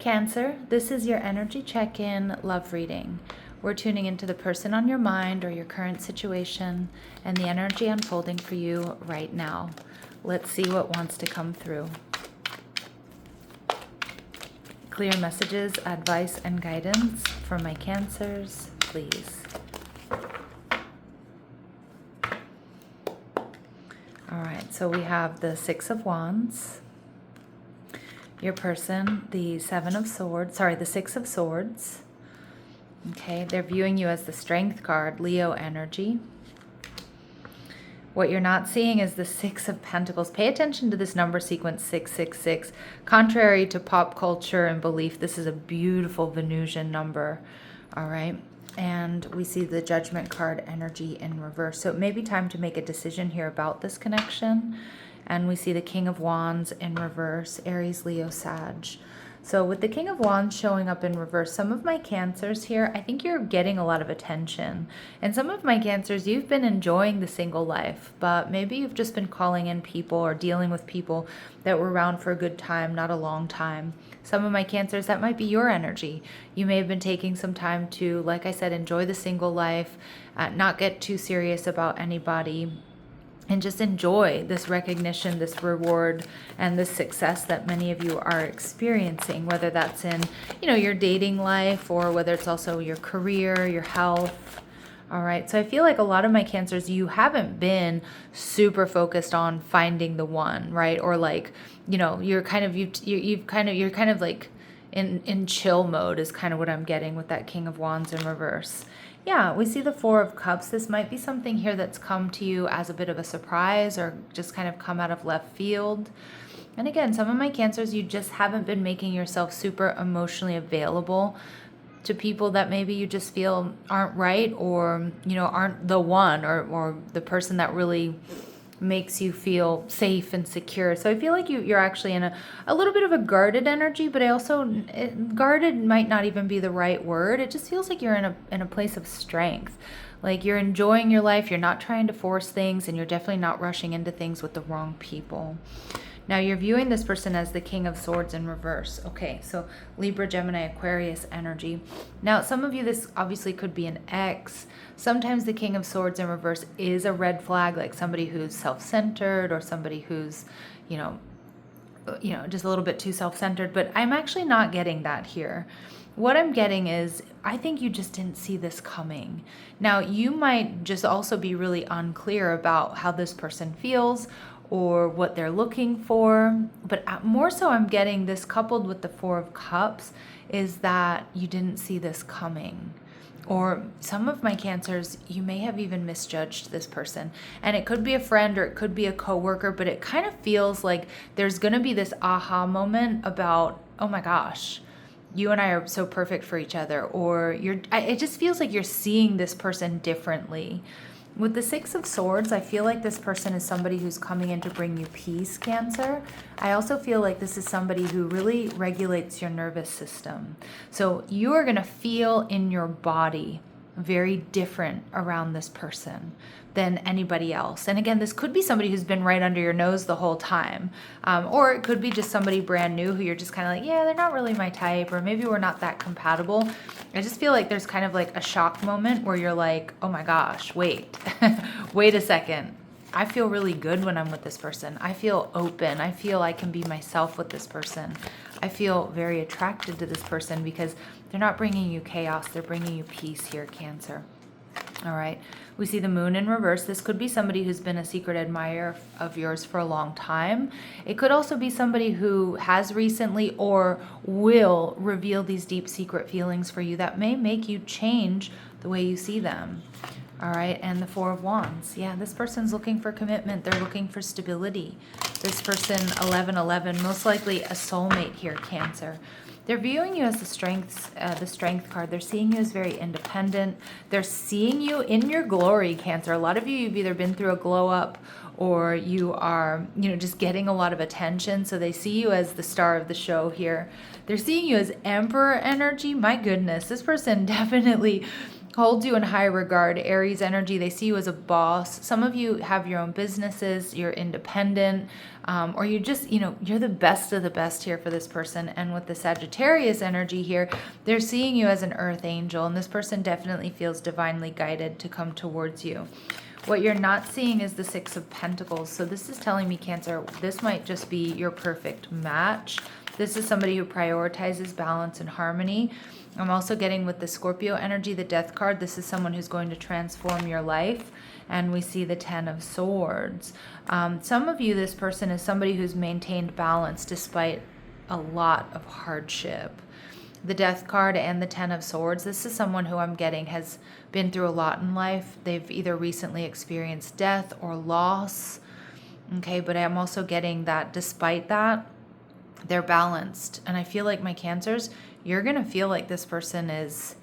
Cancer, this is your energy check-in love reading. We're tuning into the person on your mind or your current situation and the energy unfolding for you right now. Let's see what wants to come through. Clear messages, advice, and guidance for my Cancers, please. All right, so we have the Six of Wands. Your person, the the Six of Swords. Okay, they're viewing you as the Strength card, Leo energy. What you're not seeing is the Six of Pentacles. Pay attention to this number sequence 666. Contrary to pop culture and belief, this is a beautiful Venusian number. All right. And we see the Judgment card energy in reverse. So it may be time to make a decision here about this connection. And we see the King of Wands in reverse, Aries, Leo, Sag. So with the King of Wands showing up in reverse, some of my Cancers here, I think you're getting a lot of attention. And some of my Cancers, you've been enjoying the single life, but maybe you've just been calling in people or dealing with people that were around for a good time, not a long time. Some of my Cancers, that might be your energy. You may have been taking some time to, like I said, enjoy the single life, not get too serious about anybody, and just enjoy this recognition, this reward, and this success that many of you are experiencing, whether that's in, your dating life or whether it's also your career, your health. All right. So I feel like a lot of my Cancers, you haven't been super focused on finding the one, right? Or like, you're kind of like in chill mode is kind of what I'm getting with that King of Wands in reverse. Yeah, we see the Four of Cups. This might be something here that's come to you as a bit of a surprise or just kind of come out of left field. And again, some of my Cancers, you just haven't been making yourself super emotionally available to people that maybe you just feel aren't right or, aren't the one or the person that really makes you feel safe and secure. So I feel like you're actually in a little bit of a guarded energy, but guarded might not even be the right word. It just feels like you're in a place of strength. Like you're enjoying your life, you're not trying to force things, and you're definitely not rushing into things with the wrong people. Now you're viewing this person as the King of Swords in reverse. Okay, so Libra, Gemini, Aquarius energy. Now some of you, this obviously could be an ex. Sometimes the King of Swords in reverse is a red flag, like somebody who's self-centered or somebody who's, just a little bit too self-centered. But I'm actually not getting that here. What I'm getting is, I think you just didn't see this coming. Now, you might just also be really unclear about how this person feels or what they're looking for. But more so, I'm getting this coupled with the Four of Cups is that you didn't see this coming. Or some of my Cancers, you may have even misjudged this person. And it could be a friend or it could be a coworker, but it kind of feels like there's going to be this aha moment about, oh my gosh, you and I are so perfect for each other. Or it just feels like you're seeing this person differently. With the Six of Swords, I feel like this person is somebody who's coming in to bring you peace, Cancer. I also feel like this is somebody who really regulates your nervous system. So you are going to feel in your body very different around this person than anybody else. And again, this could be somebody who's been right under your nose the whole time. Or it could be just somebody brand new who you're just kind of like, yeah, they're not really my type, or maybe we're not that compatible. I just feel like there's kind of like a shock moment where you're like, oh my gosh, wait, wait a second. I feel really good when I'm with this person. I feel open. I feel I can be myself with this person. I feel very attracted to this person because they're not bringing you chaos. They're bringing you peace here, Cancer. All right. We see the Moon in reverse. This could be somebody who's been a secret admirer of yours for a long time. It could also be somebody who has recently or will reveal these deep secret feelings for you that may make you change the way you see them. All right, and the Four of Wands. Yeah, this person's looking for commitment. They're looking for stability. This person, 1111, most likely a soulmate here, Cancer. They're viewing you as the strength card. They're seeing you as very independent. They're seeing you in your glory, Cancer. A lot of you, you've either been through a glow up or you are, just getting a lot of attention. So they see you as the star of the show here. They're seeing you as Emperor energy. My goodness, this person definitely holds you in high regard. Aries energy, they see you as a boss. Some of you have your own businesses, you're independent, or you just, you're the best of the best here for this person. And with the Sagittarius energy here, they're seeing you as an earth angel, and this person definitely feels divinely guided to come towards you. What you're not seeing is the Six of Pentacles. So this is telling me, Cancer, this might just be your perfect match. This is somebody who prioritizes balance and harmony. I'm also getting with the Scorpio energy, the Death card, this is someone who's going to transform your life. And we see the Ten of Swords. Some of you, this person is somebody who's maintained balance despite a lot of hardship. The Death card and the Ten of Swords, this is someone who I'm getting has been through a lot in life. They've either recently experienced death or loss. Okay, but I'm also getting that despite that, they're balanced. And I feel like, my Cancers, you're going to feel like this person is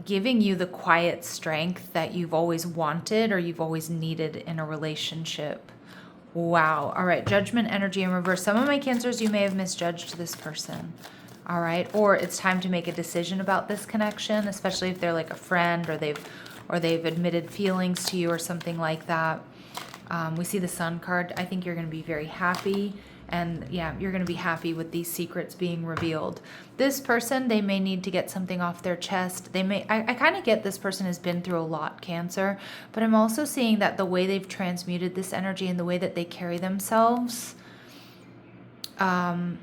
giving you the quiet strength that you've always wanted or you've always needed in a relationship. Wow. All right. Judgment energy in reverse. Some of my Cancers, you may have misjudged this person. All right. Or it's time to make a decision about this connection, especially if they're like a friend or they've admitted feelings to you or something like that. We see the Sun card. I think you're going to be very happy. And yeah, you're going to be happy with these secrets being revealed. This person, they may need to get something off their chest. I kind of get this person has been through a lot, Cancer, but I'm also seeing that the way they've transmuted this energy and the way that they carry themselves, it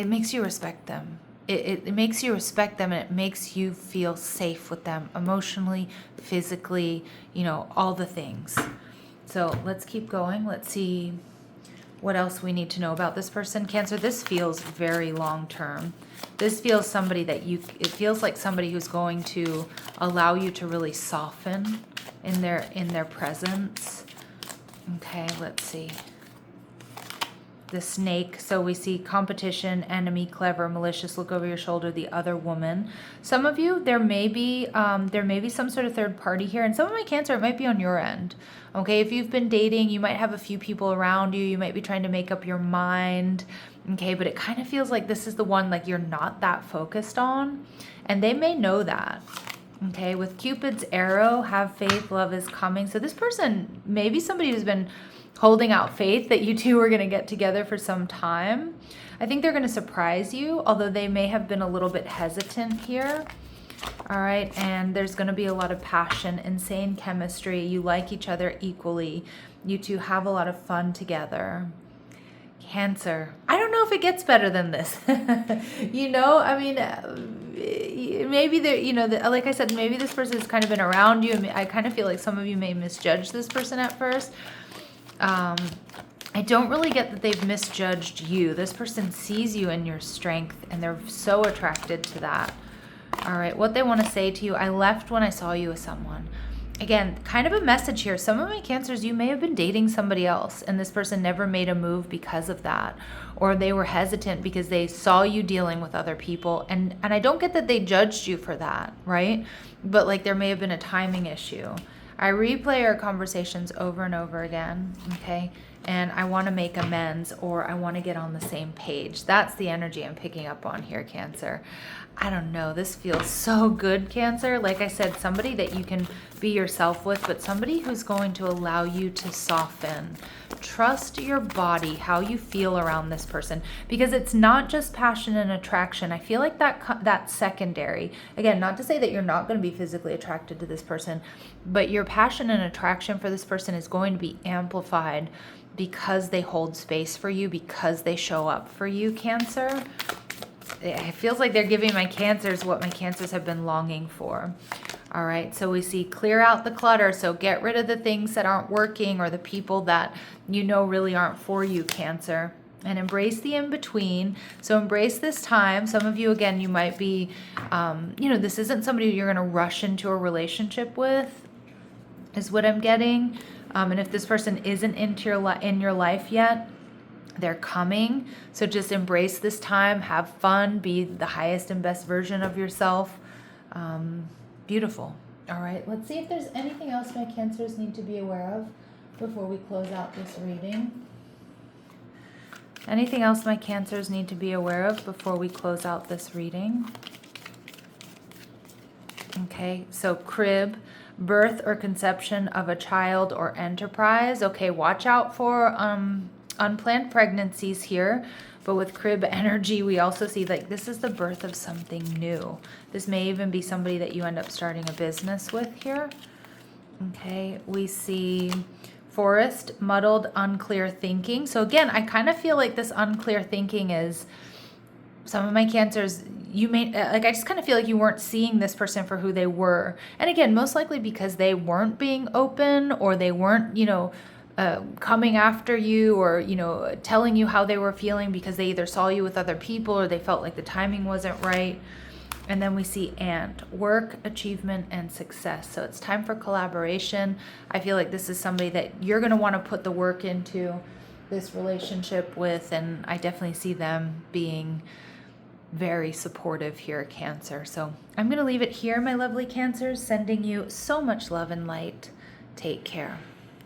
makes you respect them. It makes you respect them, and it makes you feel safe with them emotionally, physically, all the things. So let's keep going. Let's see what else we need to know about this person. Cancer, this feels very long term. This feels somebody it feels like somebody who's going to allow you to really soften in their presence. Okay, let's see. The Snake. So we see competition, enemy, clever, malicious, look over your shoulder, the other woman. Some of you, there may be some sort of third party here, and some of my Cancer, it might be on your end. Okay, if you've been dating, you might have a few people around you. You might be trying to make up your mind. Okay, but it kind of feels like this is the one like you're not that focused on, and they may know that. Okay, with Cupid's arrow, have faith, love is coming. So this person, maybe somebody who's been holding out faith that you two are going to get together for some time. I think they're going to surprise you, although they may have been a little bit hesitant here. All right, and there's going to be a lot of passion, insane chemistry. You like each other equally. You two have a lot of fun together. Cancer. I don't know if it gets better than this. Maybe like I said, maybe this person has kind of been around you. I kind of feel like some of you may misjudge this person at first. I don't really get that they've misjudged you. This person sees you in your strength, and they're so attracted to that. All right, what they want to say to you: I left when I saw you with someone. Again, kind of a message here. Some of my Cancers, you may have been dating somebody else, and this person never made a move because of that. Or they were hesitant because they saw you dealing with other people. And I don't get that they judged you for that, right? But like there may have been a timing issue. I replay our conversations over and over again, okay? And I want to make amends, or I want to get on the same page. That's the energy I'm picking up on here, Cancer. I don't know. This feels so good, Cancer. Like I said, somebody that you can be yourself with, but somebody who's going to allow you to soften. Trust your body, how you feel around this person, because it's not just passion and attraction. I feel like that's secondary. Again, not to say that you're not going to be physically attracted to this person, but your passion and attraction for this person is going to be amplified because they hold space for you, because they show up for you, Cancer. It feels like they're giving my Cancers what my Cancers have been longing for. All right, so we see clear out the clutter. So get rid of the things that aren't working or the people that you know really aren't for you, Cancer. And embrace the in-between. So embrace this time. Some of you, again, you might be, this isn't somebody you're going to rush into a relationship with, is what I'm getting. And if this person isn't in your life yet, they're coming. So just embrace this time, have fun, be the highest and best version of yourself. Beautiful. All right, let's see if there's anything else my Cancers need to be aware of before we close out this reading. Anything else my Cancers need to be aware of before we close out this reading? Okay, so crib, birth or conception of a child or enterprise. Okay, watch out for unplanned pregnancies here. But with crib energy, we also see like this is the birth of something new. This may even be somebody that you end up starting a business with here. Okay, we see forest, muddled, unclear thinking. So again, I kind of feel like this unclear thinking is some of my Cancers, you may, like, I just kind of feel like you weren't seeing this person for who they were. And again, most likely because they weren't being open, or they weren't, coming after you, or, telling you how they were feeling because they either saw you with other people or they felt like the timing wasn't right. And then we see work, achievement, and success. So it's time for collaboration. I feel like this is somebody that you're going to want to put the work into this relationship with. And I definitely see them being very supportive here, Cancer. So I'm going to leave it here, my lovely Cancers, sending you so much love and light. Take care.